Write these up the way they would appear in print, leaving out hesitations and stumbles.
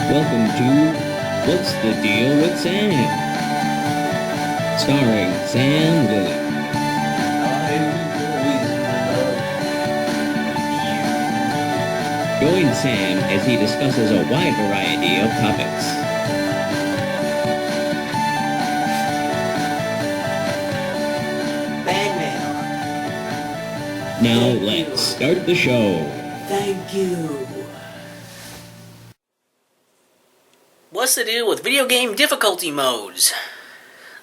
Welcome to What's the Deal with Sam? Starring Sam Lilly. Join Sam as he discusses a wide variety of topics. Bang Now Thank let's you. start the show. Thank you. What's the deal with video game difficulty modes?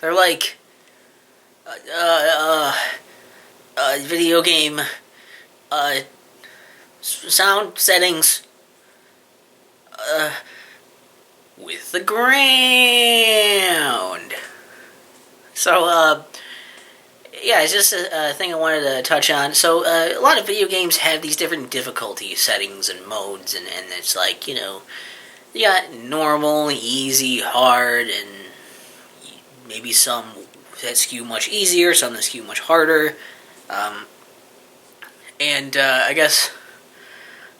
They're like, video game, sound settings, with the ground. So, yeah, it's just a thing I wanted to touch on. So, a lot of video games have these different difficulty settings and modes, and it's like, you got normal, easy, hard, and maybe some that skew much easier, some that skew much harder. I guess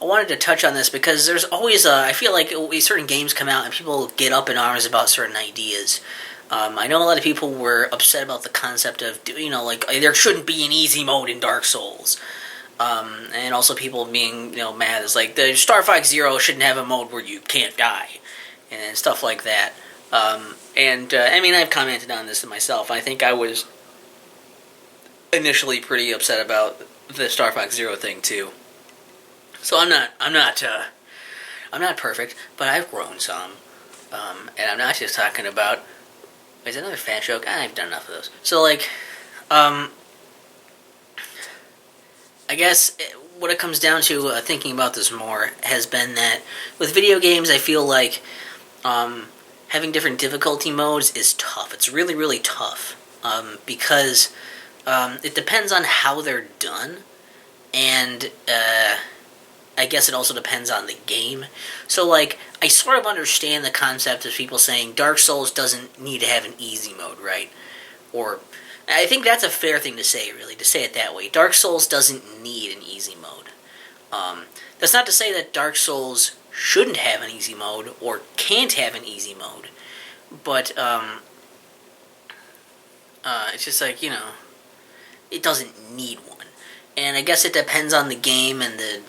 I wanted to touch on this because there's always I feel like certain games come out and people get up in arms about certain ideas. I know a lot of people were upset about the concept of, like there shouldn't be an easy mode in Dark Souls. And also people being, mad. It's like the Star Fox Zero shouldn't have a mode where you can't die, and stuff like that. I mean, I've commented on this myself. I think I was initially pretty upset about the Star Fox Zero thing too. So I'm not perfect, but I've grown some, and I'm not just talking about. Is another fan joke? I've done enough of those. So like, I guess what it comes down to, thinking about this more, has been that with video games, I feel like having different difficulty modes is tough. It's really, really tough because it depends on how they're done, and I guess it also depends on the game. So, like, I sort of understand the concept of people saying Dark Souls doesn't need to have an easy mode, right? Or I think that's a fair thing to say, really, to say it that way. Dark Souls doesn't need an easy mode. That's not to say that Dark Souls shouldn't have an easy mode or can't have an easy mode, but it's just like, it doesn't need one. And I guess it depends on the game and the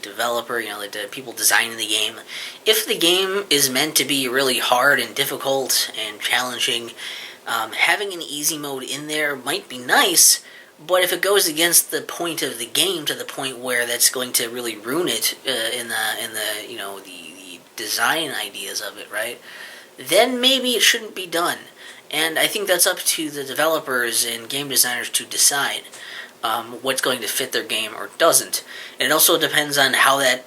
developer, like the people designing the game. If the game is meant to be really hard and difficult and challenging, having an easy mode in there might be nice, but if it goes against the point of the game to the point where that's going to really ruin it in the design ideas of it, right? Then maybe it shouldn't be done. And I think that's up to the developers and game designers to decide what's going to fit their game or doesn't. And it also depends on how that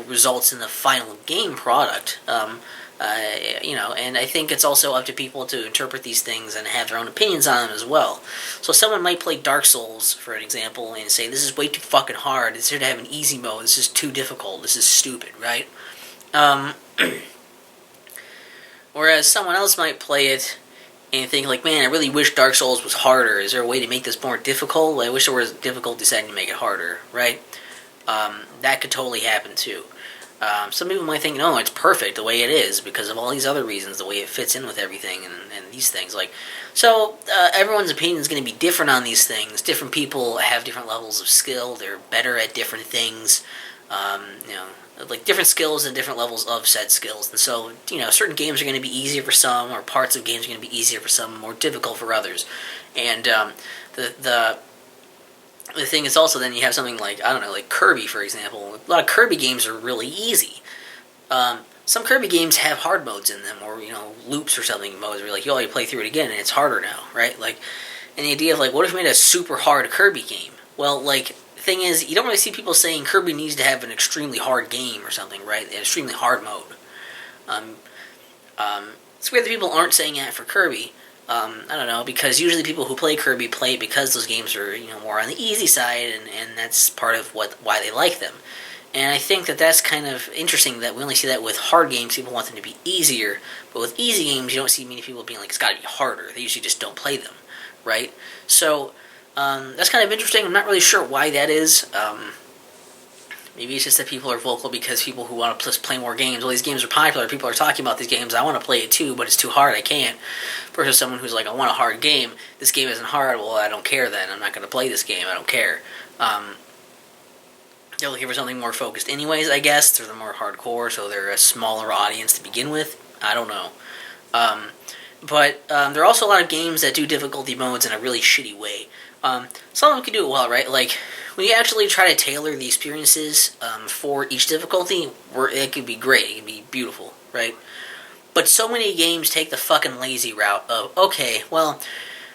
results in the final game product. And I think it's also up to people to interpret these things and have their own opinions on them as well. So someone might play Dark Souls, for an example, and say, this is way too fucking hard, this should have an easy mode, this is too difficult, this is stupid, right? Whereas someone else might play it and think, like, man, I really wish Dark Souls was harder. Is there a way to make this more difficult? I wish there was a difficulty setting to make it harder, right? That could totally happen too. Some people might think, no, it's perfect the way it is because of all these other reasons, the way it fits in with everything and these things. So everyone's opinion is going to be different on these things. Different people have different levels of skill. They're better at different things. Like different skills and different levels of said skills. And so, certain games are going to be easier for some, or parts of games are going to be easier for some, more difficult for others. And the thing is also then you have something like, I don't know, like Kirby, for example. A lot of Kirby games are really easy. Some Kirby games have hard modes in them, or, loops or something, modes where you play through it again and it's harder now, right? And the idea of, what if we made a super hard Kirby game? Well, the thing is, you don't really see people saying Kirby needs to have an extremely hard game or something, right? An extremely hard mode. It's weird that people aren't saying that for Kirby. I don't know, because usually people who play Kirby play it because those games are, more on the easy side, and that's part of why they like them. And I think that that's kind of interesting that we only see that with hard games. People want them to be easier, but with easy games, you don't see many people being like, it's got to be harder. They usually just don't play them, right? So that's kind of interesting. I'm not really sure why that is, Maybe it's just that people are vocal because people who want to play more games. Well, these games are popular. People are talking about these games. I want to play it too, but it's too hard. I can't. Versus someone who's like, I want a hard game. This game isn't hard. Well, I don't care then. I'm not going to play this game. I don't care. They're looking for something more focused anyways, I guess. They're more hardcore, so they're a smaller audience to begin with. I don't know. But there are also a lot of games that do difficulty modes in a really shitty way. Some of them can do it well, right? Like, when you actually try to tailor the experiences for each difficulty, it could be great. It could be beautiful, right? But so many games take the fucking lazy route of, okay, well,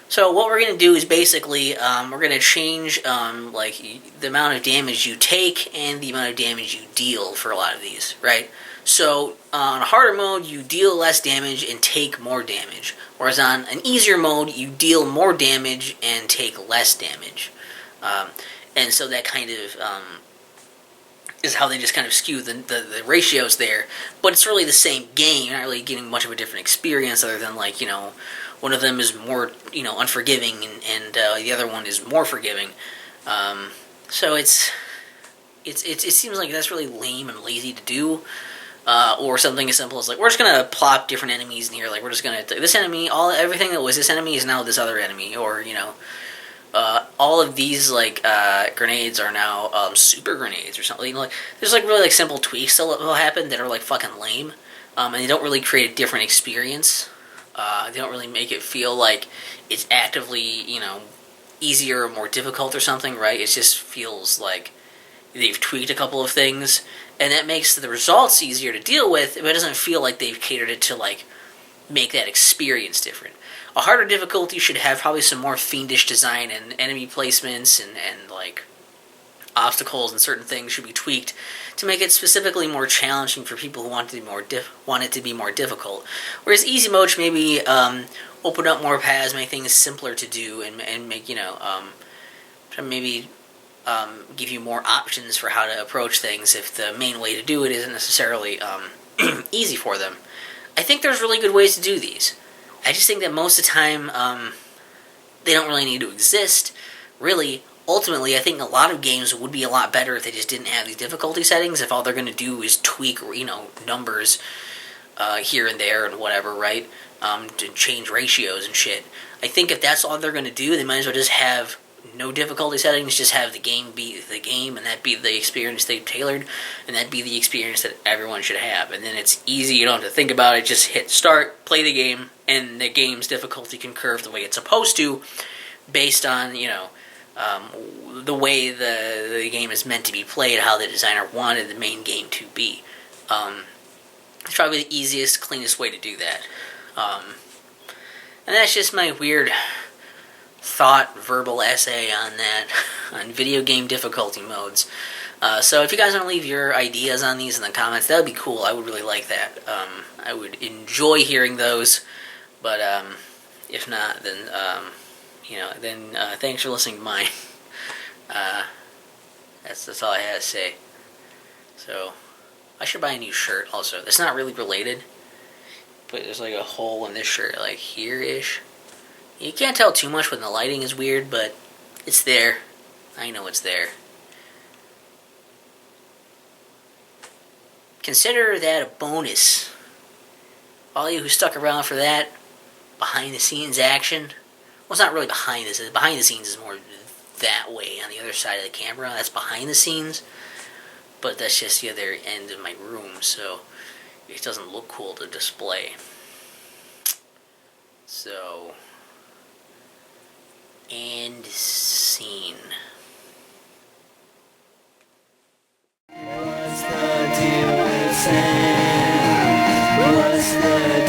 so what we're going to do is basically, we're going to change, the amount of damage you take and the amount of damage you deal for a lot of these, right? So, on a harder mode, you deal less damage and take more damage. Whereas on an easier mode, you deal more damage and take less damage. And so that kind of is how they just kind of skew the ratios there. But it's really the same game. You're not really getting much of a different experience other than, like, you know, one of them is more, you know, unforgiving and the other one is more forgiving. So it seems like that's really lame and lazy to do. Or something as simple as, like, we're just gonna plop different enemies in here. Like, we're just gonna this enemy, everything that was this enemy is now this other enemy. Or, you know, all of these, like, grenades are now super grenades or something. Like, there's, like, really, like, simple tweaks that will happen that are, like, fucking lame, and they don't really create a different experience. They don't really make it feel like it's actively, you know, easier or more difficult or something, right? It just feels like they've tweaked a couple of things, and that makes the results easier to deal with, but it doesn't feel like they've catered it to, like, make that experience different. A harder difficulty should have probably some more fiendish design and enemy placements and like, obstacles and certain things should be tweaked to make it specifically more challenging for people who want it to be more difficult. Whereas easy mode should maybe open up more paths, make things simpler to do, and make, you know, maybe give you more options for how to approach things if the main way to do it isn't necessarily easy for them. I think there's really good ways to do these. I just think that most of the time they don't really need to exist. Really, ultimately, I think a lot of games would be a lot better if they just didn't have these difficulty settings, if all they're going to do is tweak, you know, numbers here and there and whatever, right? To change ratios and shit. I think if that's all they're going to do, they might as well just have no difficulty settings, just have the game be the game, and that be the experience they've tailored, and that be the experience that everyone should have. And then it's easy, you don't have to think about it, just hit start, play the game, and the game's difficulty can curve the way it's supposed to, based on, you know, the way the game is meant to be played, how the designer wanted the main game to be. It's probably the easiest, cleanest way to do that. And that's just my weird verbal essay on that, on video game difficulty modes. So if you guys want to leave your ideas on these in the comments, that would be cool. I would really like that. I would enjoy hearing those, but if not, then thanks for listening to mine. That's all I had to say. So I should buy a new shirt also. It's not really related, but there's like a hole in this shirt, like here-ish. You can't tell too much when the lighting is weird, but it's there. I know it's there. Consider that a bonus. All you who stuck around for that behind-the-scenes action. Well, it's not really behind the scenes. Behind the scenes is more that way, on the other side of the camera. That's behind the scenes. But that's just the other end of my room, so it doesn't look cool to display. So, end scene. What's the deal with Sam? What's the